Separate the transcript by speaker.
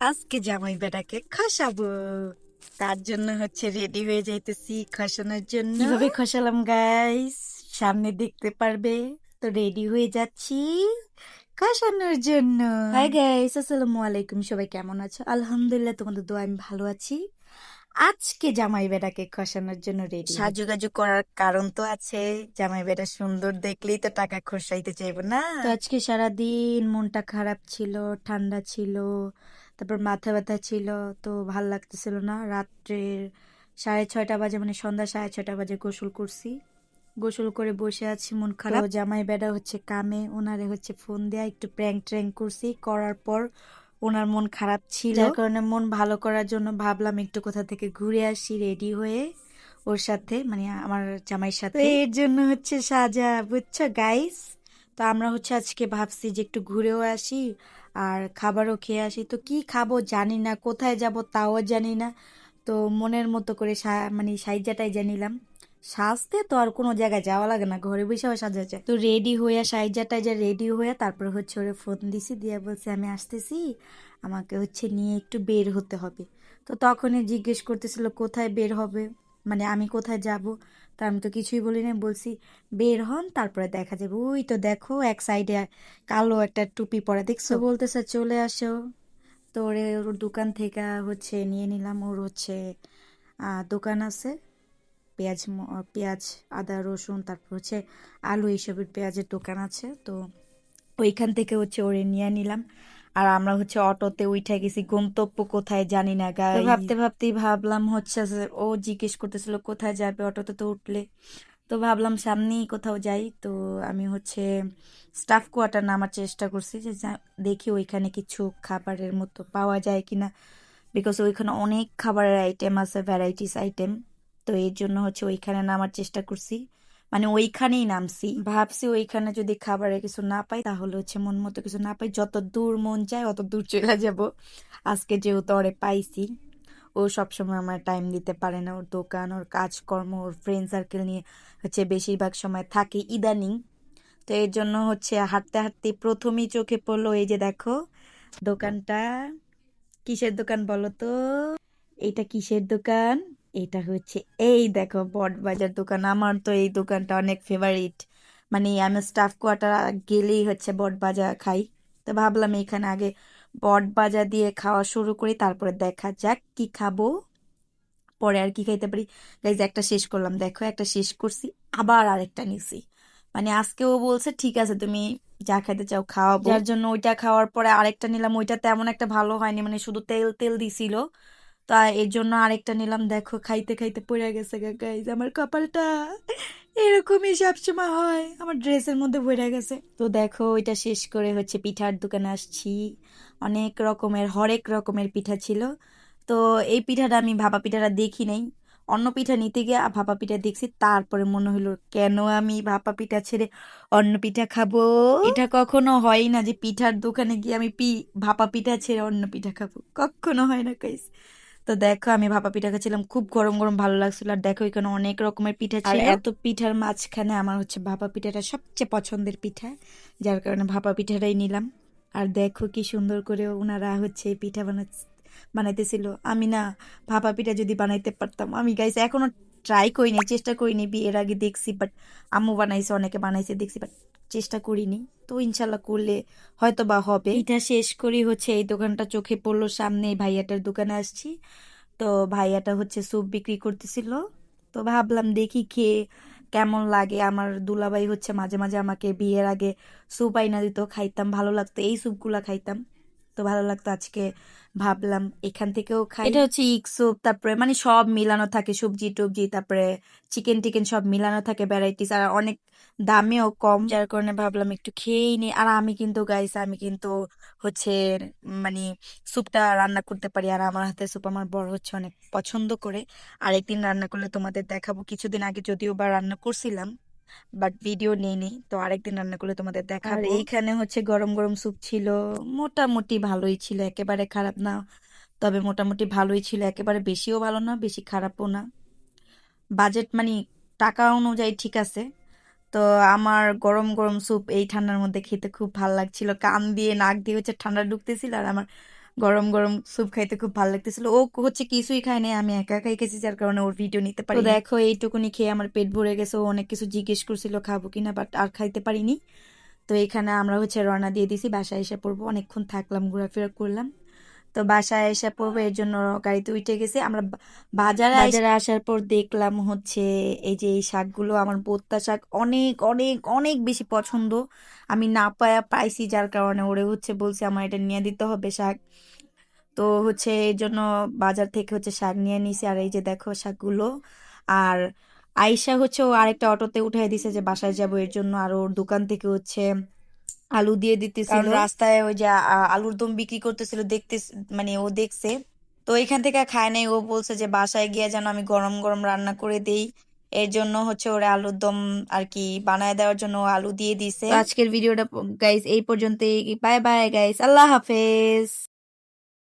Speaker 1: আজকে জামাই বেটাকে খসাবো। তার জন্য হচ্ছে রেডি হয়ে যাইতেছি খসানোর জন্য। কিভাবে খসালাম গাইস সামনে দেখতে পারবে। তো রেডি হয়ে যাচ্ছি খসানোর জন্য। হাই গাইস, আসসালামু আলাইকুম। সবাই কেমন আছো? আলহামদুলিল্লাহ, তোমাদের দোয়া আমি ভালো আছি। আজকে জামাই বেটাকে খসানোর জন্য রেডি। সাজুগাজু করার কারণ তো আছে, জামাই বেটা সুন্দর দেখলেই তো টাকা খসাইতে চাইবো না। তো আজকে সারাদিন মনটা খারাপ ছিল, ঠান্ডা ছিল, তারপর মাথা ব্যথা ছিল, তো ভাল লাগতেছিল না। রাত্রের 6:30 বাজে, মানে সন্ধ্যা 6:30 বাজে গোসল করছি। গোসল করে বসে আছি, মন খারাপ। তো জামাই বেটা হচ্ছে কামে, ওনারে হচ্ছে ফোন দেয়া একটু প্র্যাঙ্ক ট্র্যাঙ্ক করছি। করার পর ওনার মন খারাপ ছিল, যার কারণে মন ভালো করার জন্য ভাবলাম একটু কোথা থেকে ঘুরে আসি রেডি হয়ে ওর সাথে, মানে আমার জামাইয়ের সাথে। এর জন্য হচ্ছে সাজা, বুঝছো গাইস। তো আমরা হচ্ছে আজকে ভাবছি যে একটু ঘুরেও আসি আর খাবারও খেয়ে আসি। তো কি খাবো জানি না, কোথায় যাব তাও জানি না। তো মনের মতো করে মানে সাইজাটাই জানিলাম। সাজতে তো আর কোনো জায়গায় যাওয়া লাগে না, ঘরে বসেও সাজা যায়। তো রেডি হইয়া সাইজাটাই যা রেডি হইয়া তারপর হচ্ছে ওরে ফোন দিছি, দিয়ে বলছে আমি আসতেছি, আমাকে হচ্ছে নিয়ে একটু বের হতে হবে। তো তখনই জিজ্ঞেস করতেছিল কোথায় বের হবে, মানে আমি কোথায় যাব। তা আমি তো কিছুই বলি না, বলছি বের হন তারপরে দেখা যাবে। ওই তো দেখো এক সাইডে কালো একটা টুপি পরা, দেখছো? বলতেছে চলে আসো। তো ওরে ওর দোকান থেকে হচ্ছে নিয়ে নিলাম। ওর হচ্ছে দোকান আছে, পেঁয়াজ, আদা, রসুন, তারপর হচ্ছে আলু, এইসবের পেঁয়াজের দোকান আছে। তো ওইখান থেকে হচ্ছে ওরে নিয়ে নিলাম। আর আমরা হচ্ছে অটোতে উঠে গেছি, গন্তব্য কোথায় জানি না গাই। ভাবতে ভাবতেই ভাবলাম হচ্ছে যে ও জিজ্ঞেস করতেছিল কোথায় যাবে অটোতে, তো উঠলে তো ভাবলাম সামনেই কোথাও যাই। তো আমি হচ্ছে স্টাফ কোয়ার্টার নামার চেষ্টা করছি যে দেখি ওইখানে কিছু খাবারের মতো পাওয়া যায় কিনা, বিকজ ওইখানে অনেক খাবারের আইটেম আছে, ভ্যারাইটিস আইটেম। তো এর জন্য হচ্ছে ওইখানে নামার চেষ্টা করছি, মানে ওইখানেই নামছি। ভাবছি ওইখানে যদি খাবারের কিছু না পাই তাহলে হচ্ছে মন মতো কিছু না পাই, যত দূর মন চায় অত দূর চলে যাব। আজকে যেহেতু ওরে পাইছি, ও সবসময় আমার টাইম দিতে পারে না, ওর দোকান, ওর কাজকর্ম, ওর ফ্রেন্ড সার্কেল নিয়ে হচ্ছে বেশিরভাগ সময় থাকে ইদানিং। তো এর জন্য হচ্ছে হাঁটতে হাঁটতে প্রথমেই চোখে পড়লো এই যে দেখো দোকানটা। কিসের দোকান বলো তো? এটা কিসের দোকান? এটা হচ্ছে এই দেখো বটবাজার দোকান। আমার তো এই দোকানটা অনেক ফেভারিট, মানে আমি স্টাফ কোয়ার্টার গেলেই হচ্ছে বটবাজার খাই। তো ভাবলাম এখানে আগে বটবাজার দিয়ে খাওয়া শুরু করি, তারপরে দেখা যাক কি খাবো, পরে আর কি খাইতে পারি। গাইজ একটা শেষ করলাম, দেখো একটা শেষ করছি, আবার আরেকটা নিছি। মানে আজকেও বলছে ঠিক আছে তুমি যা খাইতে চাও খাওয়াবো, যার জন্য ওইটা খাওয়ার পরে আরেকটা নিলাম। ওইটা তেমন একটা ভালো হয়নি, মানে শুধু তেল তেল দিছিল। তা এর জন্য আরেকটা নিলাম। দেখো খাইতে খাইতে পড়ে গেছে গাইজ আমার কপালটা। এরকমই সবসময় হয়, আমার ড্রেসের মধ্যে পড়ে গেছে। তো দেখো ওইটা শেষ করে হচ্ছে পিঠার দোকানে আসছি। অনেক রকমের, হরেক রকমের পিঠা ছিল। তো এই পিঠাটা আমি ভাপা পিঠাটা দেখি নাই, অন্য পিঠা নিতে গিয়ে ভাপা পিঠা দেখছি। তারপরে মনে হলো কেন আমি ভাপা পিঠা ছেড়ে অন্য পিঠা খাবো। এটা কখনো হয় না যে পিঠার দোকানে গিয়ে আমি ভাপা পিঠা ছেড়ে অন্য পিঠা খাবো, কখনো হয় না গাইস। তো দেখো আমি ভাপা পিঠা খাচ্ছিলাম, খুব গরম গরম ভালো লাগছিল। আর দেখো এখানে অনেক রকমের পিঠা ছিল, আর এত পিঠার মাঝখানে আমার হচ্ছে ভাপা পিঠাটা সবচেয়ে পছন্দের পিঠা, যার কারণে ভাপা পিঠাটাই নিলাম। আর দেখো কি সুন্দর করে ওনারা হচ্ছে এই পিঠা বানাইতেছিল। আমি না ভাপা পিঠা যদি বানাইতে পারতাম, আমি গাইস এখনো ট্রাই করিনি, চেষ্টা করিনি। বিয়ের আগে দেখছি, বাট আম্মু বানাইছে, অনেকে বানাইছে দেখছি, বাট চেষ্টা করিনি। তো ইনশাল্লাহ করলে হয়তো বা হবে। পিঠা শেষ করি হচ্ছে এই দোকানটা চোখে পড়লো সামনে, এই ভাইয়াটার দোকানে আসছি। তো ভাইয়াটা হচ্ছে স্যুপ বিক্রি করতেছিল। তো ভাবলাম দেখি খেয়ে কেমন লাগে। আমার দুলাভাই হচ্ছে মাঝে মাঝে আমাকে বিয়ের আগে স্যুপ আইনা দিত, খাইতাম, ভালো লাগতো, এই স্যুপগুলা খাইতাম, তো ভালো লাগতো। আজকে ভাবলাম এখান থেকেও খাই। এটা হচ্ছে ইক স্যুপ, তারপরে মানে সব মিলানো থাকে, সবজি টবজি, তারপরে চিকেন টিকেন সব মিলানো থাকে, ভ্যারাইটিস, আর অনেক দামেও কম, যার কারণে ভাবলাম একটু খেয়েই নি। আর আমি কিন্তু গাইস, আমি কিন্তু হচ্ছে মানে স্যুপটা রান্না করতে পারি, আর আমার হাতে স্যুপ আমার বড় হচ্ছে অনেক পছন্দ করে। আরেকদিন রান্না করলে তোমাদের দেখাবো। কিছুদিন আগে যদিও বা রান্না করছিলাম, বাট ভিডিও নেইনি, তো আরেকদিন রান্না করলে তোমাদের দেখাবো। আর এইখানে হচ্ছে গরম গরম স্যুপ ছিল, মোটামুটি ভালোই ছিল, একেবারে খারাপ না, তবে মোটামুটি ভালোই ছিল, একেবারে বেশিও ভালো না, বেশি খারাপও না। বাজেট মানে টাকা অনুযায়ী ঠিক আছে। তো আমার গরম গরম স্যুপ এই ঠান্ডার মধ্যে খেতে খুব ভালো লাগছিল, কান দিয়ে নাক দিয়ে হচ্ছে ঠান্ডা ঢুকতেছিল, আর আমার গরম গরম স্যুপ খাইতে খুব ভালো লাগতেছিল। ও হচ্ছে কিছুই খায় নাই, আমি একা একাই খেয়েছি, যার কারণে ওর ভিডিও নিতে পারি। তো দেখো এইটুকুনি খেয়ে আমার পেট ভরে গেছে। ও অনেক কিছু জিজ্ঞেস করছিল খাবো কিনা, বাট আর খাইতে পারিনি। তো এখানে আমরা হচ্ছে রওনা দিয়ে দিছি, বাসায় এসে পড়বো। অনেকক্ষণ থাকলাম, ঘোরাফেরা করলাম। তো বাসায় এসে পড়বো, এর জন্য গাড়িতে উঠে গেছি আমরা। বাজারে আসার পর দেখলাম হচ্ছে এই যে এই শাকগুলো, আমার বোত্তা শাক অনেক অনেক অনেক বেশি পছন্দ। আমি না পাইছি, যার কারণে ওরে হচ্ছে বলছি আমার এটা নিয়ে দিতে হবে শাক। তো হচ্ছে এই জন্য বাজার থেকে হচ্ছে শাক নিয়ে নিছি। আর এই যে দেখো শাকগুলো। আর আয়শা হচ্ছে ও আরেকটা অটোতে উঠাই দিছে যে বাসায় যাবো এর জন্য। আর ওর দোকান থেকে হচ্ছে আলু দিয়ে দিতেছিল, কারণ রাস্তায় ওই যে আলুর দম বিক্রি করতেছিল, দেখতে মানে ও দেখছে। তো এখান থেকে আর খায় নাই, ও বলছে যে বাসায় গিয়ে যেন আমি গরম গরম রান্না করে দেই। এর জন্য হচ্ছে ওরা আলুর দম আর কি বানায় দেওয়ার জন্য ও আলু দিয়ে দিছে। তো আজকের ভিডিওটা গাইস এই পর্যন্তই। বাই বাই গাইস, আল্লাহ হাফেজ।